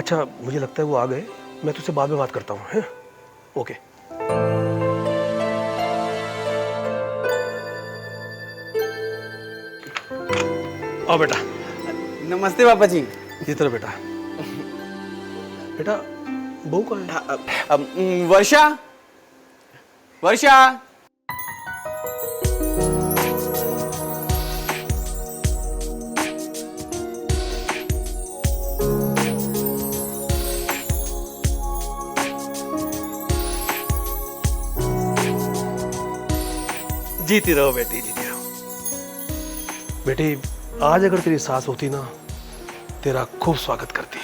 अच्छा मुझे लगता है वो आ गए, मैं तुझसे बाद में बात करता हूँ, हैं? ओके। आओ बेटा। नमस्ते पापा जी। ये तरह बेटा। बेटा बहू कहाँ है? वर्षा, वर्षा। जीती रहो बेटी, जीती रहो। बेटी आज अगर तेरी सास होती ना, तेरा खूब स्वागत करती।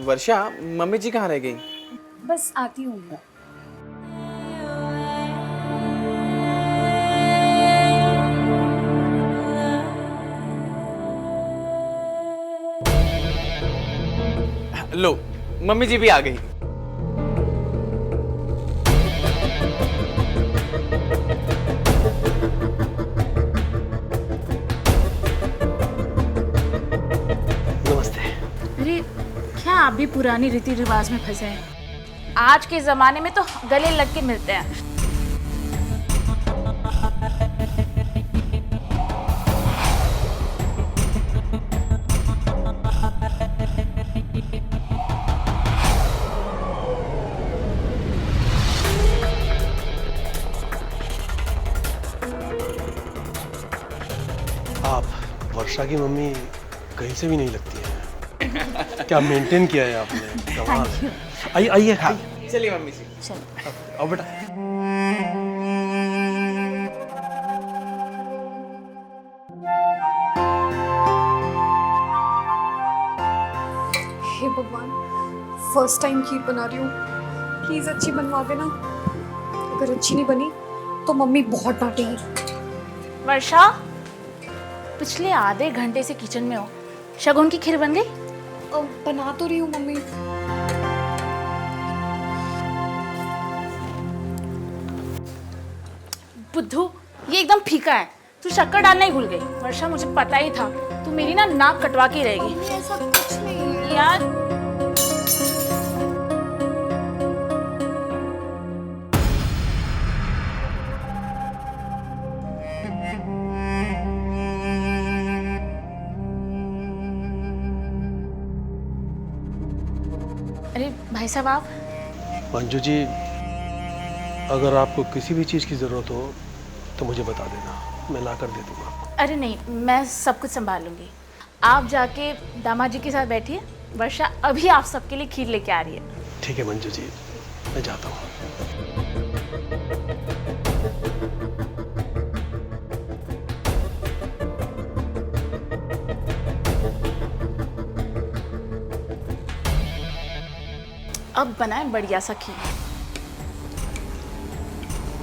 वर्षा, मम्मी जी कहाँ रह गई? बस आती हूँ मैं। लो, मम्मी जी भी आ गई। नमस्ते। अरे क्या आप भी पुरानी रीति रिवाज में फंसे हैं? आज के जमाने में तो गले लग के मिलते हैं। आप वर्षा की मम्मी कहीं से भी नहीं लगती है। क्या मेंटेन किया है आपने, कमाल है। आइए आइए आइए। चलिए मम्मी जी। चलो। आओ बेटा। हे भगवान, फर्स्ट टाइम खीर बना रही हूँ, प्लीज अच्छी बनवा देना। अगर अच्छी नहीं बनी तो मम्मी बहुत डांटेगी। वर्षा, पिछले आधे घंटे से किचन में हो, शगुन की खीर बन गई? बना तो रही हूँ मम्मी। बुद्धू, ये एकदम फीका है। तू शक्कर डालना ही भूल गई। वर्षा, मुझे पता ही था तू मेरी ना नाक कटवा के रहेगी। मम्मी ऐसा कुछ नहीं है यार अरे भाई साहब, आप मंजू जी, अगर आपको किसी भी चीज़ की ज़रूरत हो तो मुझे बता देना, मैं ला कर दे दूँगा। अरे नहीं, मैं सब कुछ संभाल लूंगी। आप जाके दामाद जी के साथ बैठिए। वर्षा अभी आप सबके लिए खीर लेके आ रही है। ठीक है मंजू जी, मैं जाता हूँ। अब बनाए बढ़िया सा खीर।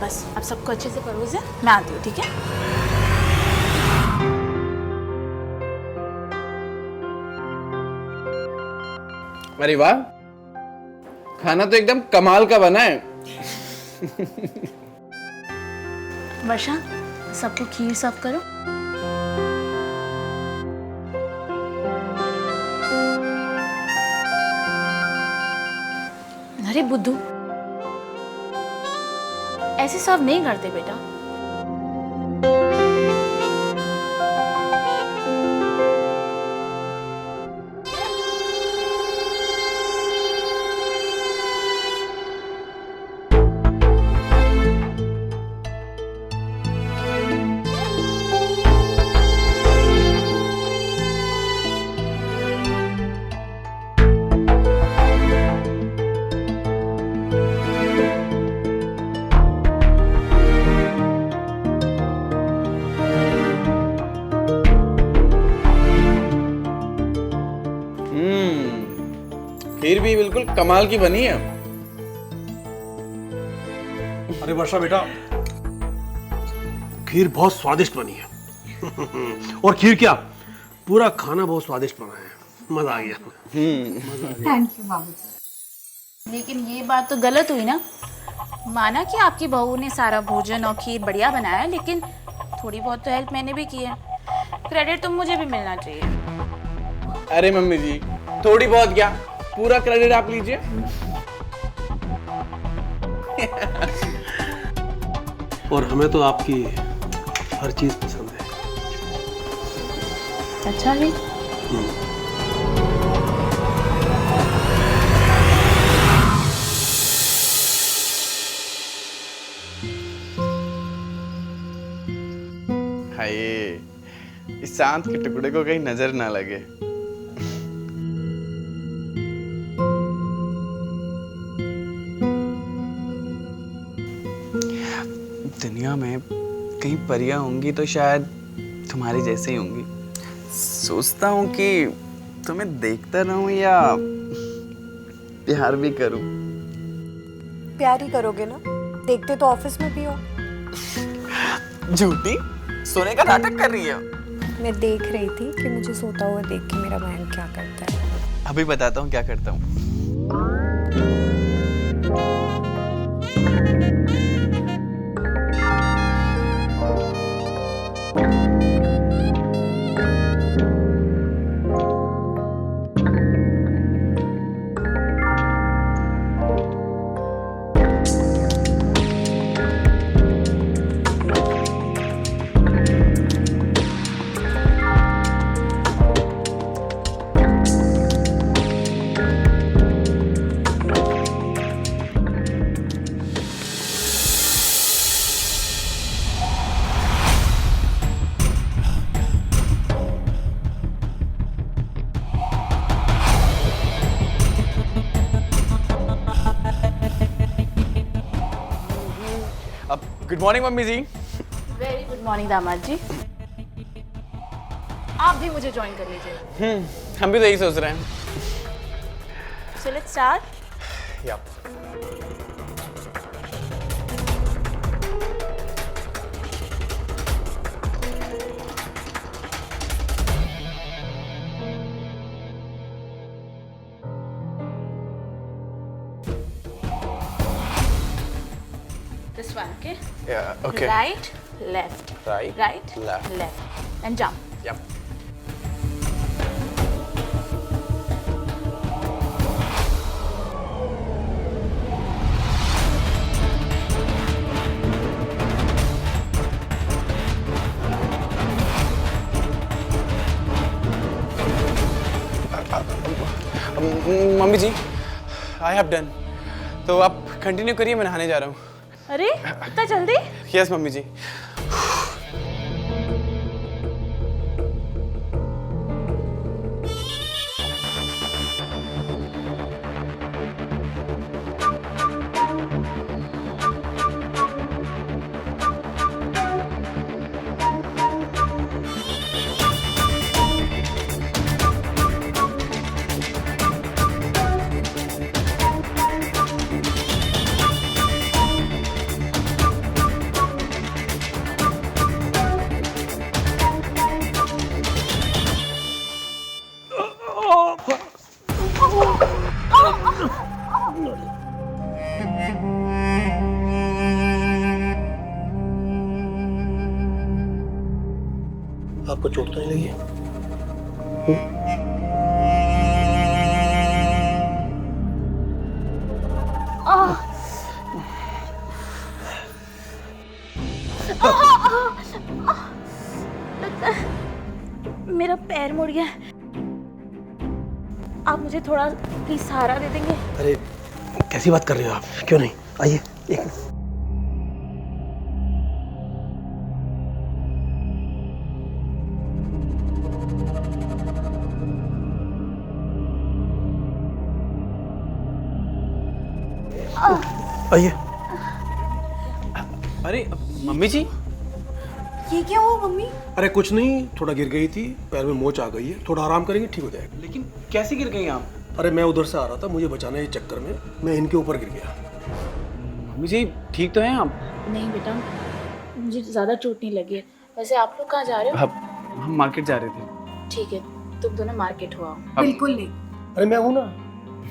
बस अब सबको अच्छे से परोसे, मैं आती हूँ, ठीक है? अरे वाह, खाना तो एकदम कमाल का बना है। वर्षा, सबको खीर सर्व करो। अरे बुद्धू, ऐसे सर्व नहीं करते बेटा। खीर भी बिल्कुल कमाल की बनी है। अरे वर्षा बेटा, खीर बहुत स्वादिष्ट बनी है। और खीर क्या, पूरा खाना बहुत स्वादिष्ट बना है, मजा आ गया। थैंक यू बाबूजी। लेकिन ये बात तो गलत हुई ना। माना कि आपकी बहू ने सारा भोजन और खीर बढ़िया बनाया, लेकिन थोड़ी बहुत तो हेल्प मैंने भी की है। क्रेडिट तो मुझे भी मिलना चाहिए। अरे मम्मी जी, थोड़ी बहुत क्या, पूरा क्रेडिट आप लीजिए। और हमें तो आपकी हर चीज पसंद है। अच्छा जी। हाय, इस चांद के टुकड़े को कहीं नजर ना लगे। दुनिया में कई परियां होंगी तो शायद तुम्हारी जैसे ही होंगी। सोचता हूँ कि तुम्हें देखता रहूं या प्यार भी करूं। प्यार ही करोगे ना, देखते तो ऑफिस में भी हो। झूठी, सोने का नाटक कर रही है। मैं देख रही थी कि मुझे सोता हुआ देख के मेरा बहन क्या करता है। अभी बताता हूँ क्या करता हूँ। अब गुड मॉर्निंग मम्मी जी। वेरी गुड मॉर्निंग दामाद जी। आप भी मुझे ज्वाइन कर लीजिए। हम भी तो यही सोच रहे हैं। So let's start. या This one, okay? Okay. Right, left. Right, Right, left. left. And jump. या mummy ji, I have done. तो आप कंटिन्यू करिए, मैं नहाने जा रहा हूँ। अरे इतना जल्दी? यस मम्मी जी। आपको चोट तो नहीं लगी? मेरा पैर मुड़ गया। आप मुझे थोड़ा प्लीज सहारा दे देंगे? अरे कैसी बात कर रहे हो आप? क्यों नहीं, आइए एक आइए। अरे मम्मी जी, ये क्या हुआ मम्मी? अरे कुछ नहीं, थोड़ा गिर गई थी, पैर में मोच आ गई है, थोड़ा आराम करेंगे ठीक हो जाएगा। लेकिन कैसे गिर गई आप? अरे मैं उधर से आ रहा था, मुझे बचाने के चक्कर में मैं इनके ऊपर गिर गया। मम्मी जी ठीक तो हैं आप? नहीं बेटा, मुझे ज़्यादा चोट नहीं लगी है। वैसे आप लोग कहाँ जा रहे हो? हम मार्केट जा रहे थे। ठीक है, तुम दोनों मार्केट हो आओ। बिल्कुल नहीं, अरे मैं हूं ना।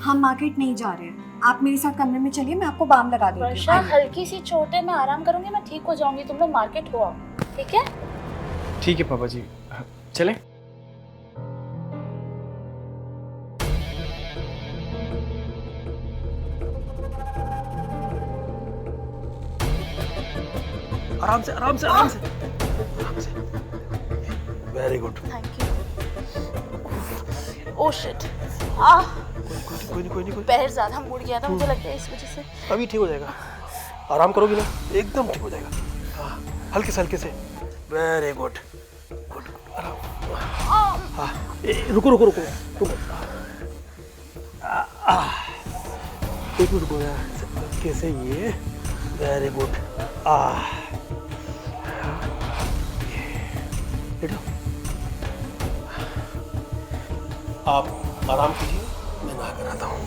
हम मार्केट नहीं जा रहे हैं। आप मेरे साथ कमरे में चलिए, मैं आपको बाम लगा देती वर्षा, हूँ। हल्की सी चोट है, मैं आराम करूंगी, मैं ठीक हो जाऊंगी। तुम लोग मार्केट हो आओ, ठीक है? ठीक है पापा जी, चलें? आराम से आराम से आराम से आराम से। Very good. Thank you. Oh shit, ah कोई नहीं। पैर ज्यादा मुड़ गया था, मुझे लगता है इस वजह से। अभी ठीक हो जाएगा, आराम करोगी ना एकदम ठीक हो जाएगा। हाँ, हल्के से। Very good good. आराम। हाँ, रुको। एक मिनट रुको यार, कैसे ये। Very good. बैठो, आप आराम कीजिए, मैं नहा कर आता हूँ।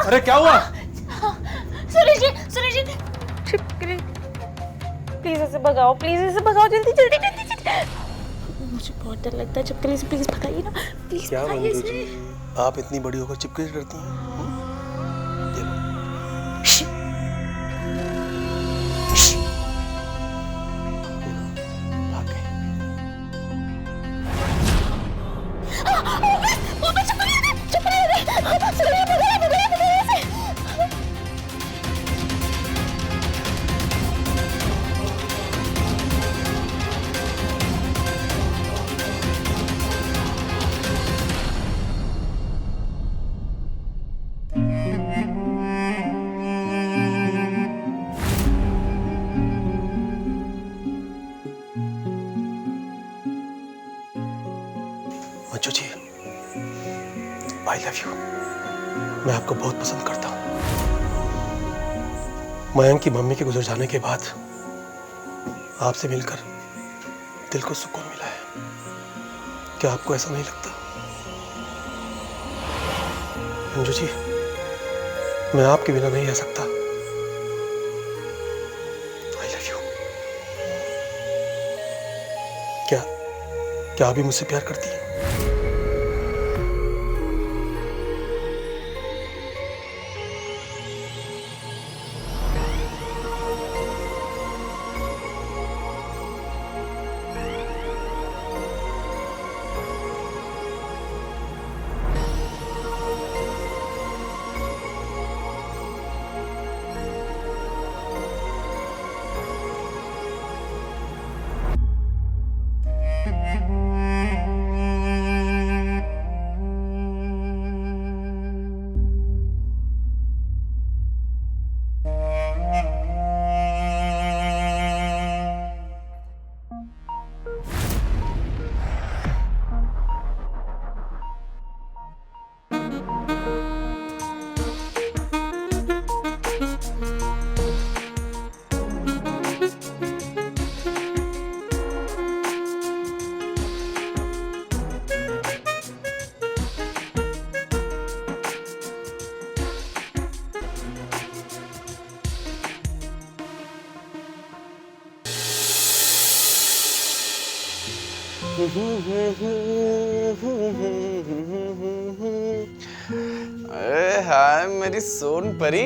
अरे क्या हुआ? सुरेश जी प्लीज इसे भगाओ, जल्दी। मुझे बहुत डर लगता है छिपकली से, प्लीज भगाइए ना, प्लीज क्या भगाइए मंजू इसे। जी, आप इतनी बड़ी होकर चिपकली से डरती हैं? भाग गए। Manju ji, I love you. मैं आपको बहुत पसंद करता हूँ। मयंक की मम्मी के गुजर जाने के बाद आपसे मिलकर दिल को सुकून मिला है। क्या आपको ऐसा नहीं लगता? मंजू जी, मैं आपके बिना नहीं रह सकता। I love you. क्या आप भी मुझसे प्यार करती हैं? अरे हाय मेरी सोन परी,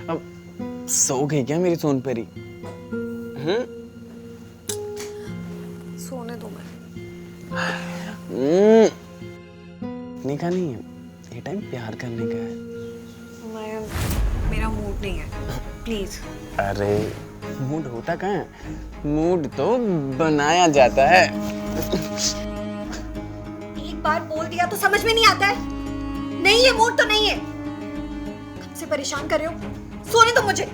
अब सो गई क्या मेरी सोन परी? सोने दो मैं। नहीं का नहीं है, ये टाइम प्यार करने का है। मेरा मूड नहीं है, प्लीज। अरे मूड होता कहाँ है, मूड तो बनाया जाता है। एक बार बोल दिया तो समझ में नहीं आता है। नहीं है, मूड तो नहीं है। कब से परेशान कर रहे हो, सोने दो मुझे।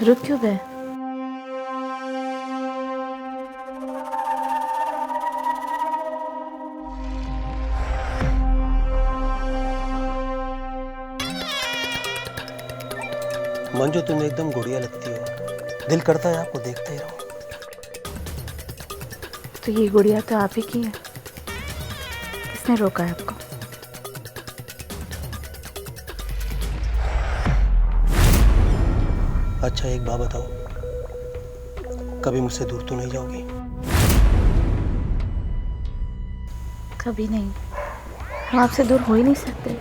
रुक क्यों गए? मंजू, तुम एकदम गुड़िया लगती हो। दिल करता है आपको देखते ही रहूं। तो ये गुड़िया तो आप ही की है। किसने रोका है आपको? अच्छा एक बात बताओ, कभी मुझसे दूर तो नहीं जाओगी? कभी नहीं। हम आपसे दूर हो ही नहीं सकते।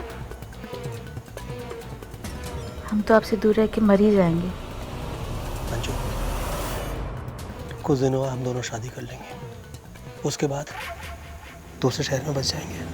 हम तो आपसे दूर रह के मर ही जाएंगे। मंजू, कुछ दिनों बाद हम दोनों शादी कर लेंगे। उसके बाद दूसरे शहर में बस जाएंगे।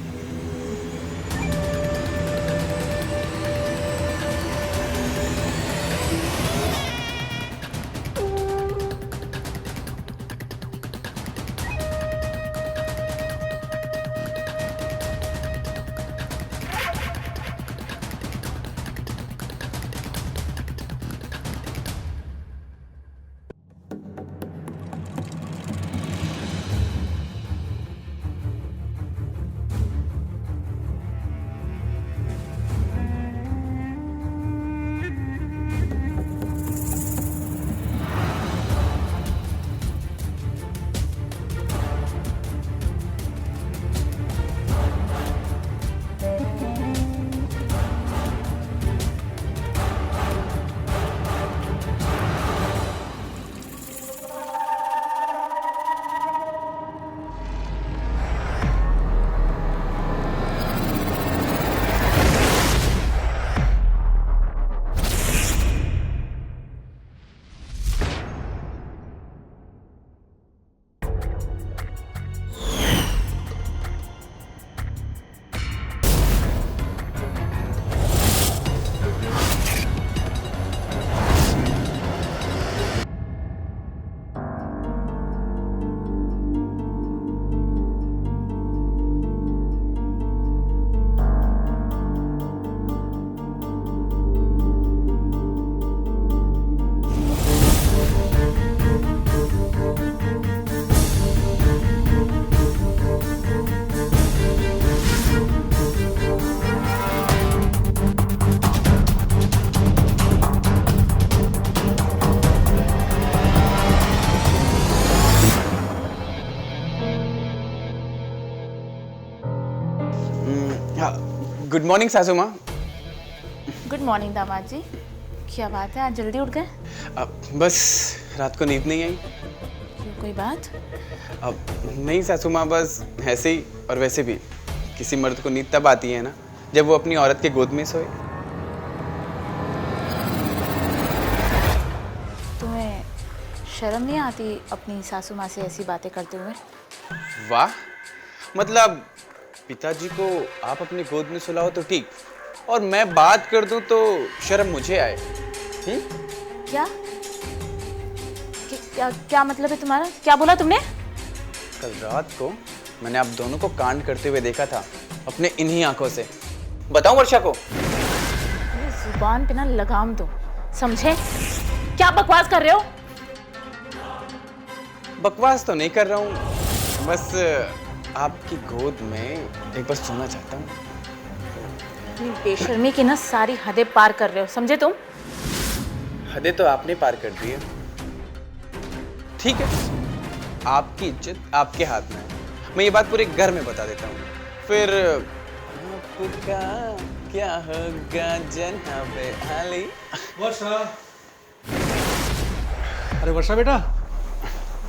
गुड मॉर्निंग सासू माँ। गुड मॉर्निंग दामाद जी। क्या बात है, आज जल्दी उठ गए? बस रात को नींद नहीं आई। क्यों, कोई बात? अब नहीं सासू माँ, बस ऐसे ही। और वैसे भी किसी मर्द को नींद तब आती है ना जब वो अपनी औरत के गोद में सोए। तुम्हें शर्म नहीं आती अपनी सासू माँ से ऐसी बातें करते हुए? वाह, मतलब पिताजी को आप अपनी गोद में सुलाओ तो ठीक, और मैं बात कर दूं तो शर्म मुझे आए। क्या? क्या क्या मतलब है तुम्हारा? क्या बोला तुमने? कल रात को मैंने आप दोनों को कांड करते हुए देखा था अपने इन्हीं आंखों से। बताऊं वर्षा को? जुबान पे ना लगाम दो। समझे? क्या बकवास कर रहे हो? बकवास तो नहीं कर रहा हूँ, बस आपकी गोद में एक बार सोना चाहता हूँ। अपनी बेशर्मी की ना सारी हदें पार कर रहे हो, समझे तुम? हदें तो आपने पार कर दी है। ठीक है, आपकी इज्जत आपके हाथ में है। मैं ये बात पूरे घर में बता देता हूँ, फिर आपका क्या होगा जनाबे आली। वर्षा, अरे वर्षा बेटा।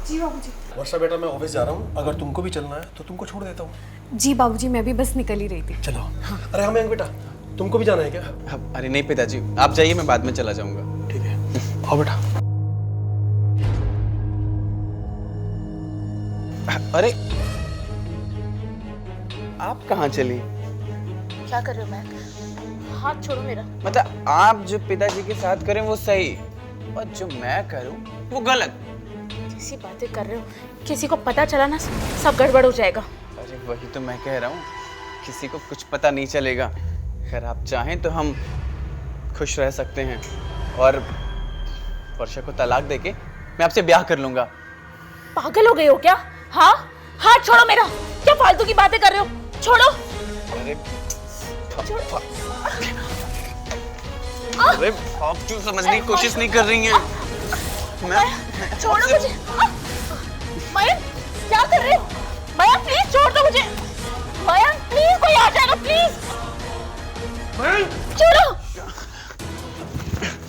जी बाबूजी। वर्षा बेटा, मैं ऑफिस जा रहा हूँ, अगर तुमको भी चलना है तो तुमको छोड़ देता हूँ। जी बाबूजी, मैं भी बस निकल ही रही थी। चलो। हाँ। अरे हाँ मयंक बेटा, तुमको भी जाना है क्या? अरे नहीं पिताजी, आप जाइए, मैं बाद में चला जाऊंगा। ठीक है, आओ बेटा। अरे आप कहाँ चली? क्या कर रहे हो मैं? हाथ छोड़ो मेरा। मतलब आप जो पिताजी के साथ करें वो सही, और जो मैं करूं वो गलत। कैसी बातें कर रहे हो? किसी को पता चला ना सब गड़बड़ हो जाएगा। अरे वही तो मैं कह रहा हूँ, किसी को कुछ पता नहीं चलेगा। अगर आप चाहें तो हम खुश रह सकते हैं, और वर्षा को तलाक देके मैं आपसे ब्याह कर लूंगा। पागल हो गए हो क्या? हाँ, हाथ छोड़ो मेरा। क्या फालतू की बातें कर रहे हो? छोड़ो। अरे अरे आप क्यों समझने की कोशिश नहीं कर रही हैं? मैं छोड़ो मुझे। मयंक, क्या कर रहे हो? मयंक प्लीज छोड़ दो मुझे। मयंक प्लीज, कोई आ जाएगा प्लीज। छोड़ो।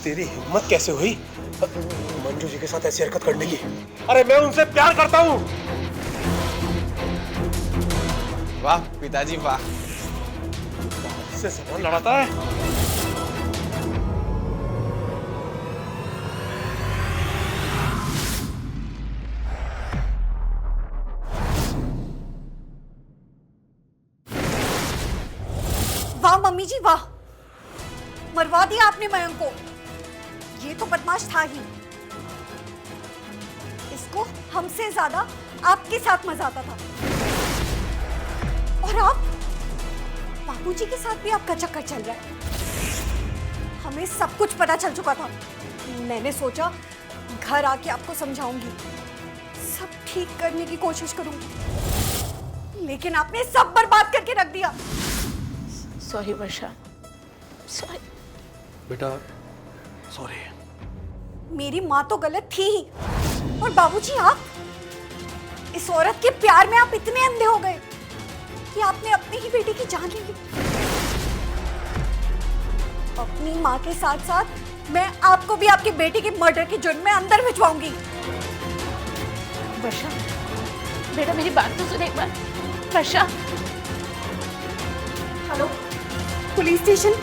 तेरी हिम्मत कैसे हुई मंजू जी के साथ ऐसी हरकत करने की? अरे मैं उनसे प्यार करता हूँ। वाह पिताजी वाह, इससे सामान लड़ाता है। वाह मम्मी जी वाह, मरवा दिया आपने मयंक को। ये तो बदमाश था ही। इसको हमसे ज्यादा आपके साथ मजा आता था। और आप बाबूजी के साथ भी आपका चक्कर चल रहा है। हमें सब कुछ पता चल चुका था। मैंने सोचा घर आके आपको समझाऊंगी, सब ठीक करने की कोशिश करूंगी, लेकिन आपने सब बर्बाद करके रख दिया। सॉरी वर्षा, सॉरी। बेटा सॉरी। मेरी माँ तो गलत थी ही, और बाबूजी आप, इस औरत के प्यार में आप इतने अंधे हो गए कि आपने अपनी ही बेटी की जान ले ली। अपनी माँ के साथ साथ मैं आपको भी आपकी बेटी के मर्डर के जुर्म में अंदर भिजवाऊंगी। वर्षा बेटा, मेरी बात तो सुन एक बार। वर्षा। Hello, police station.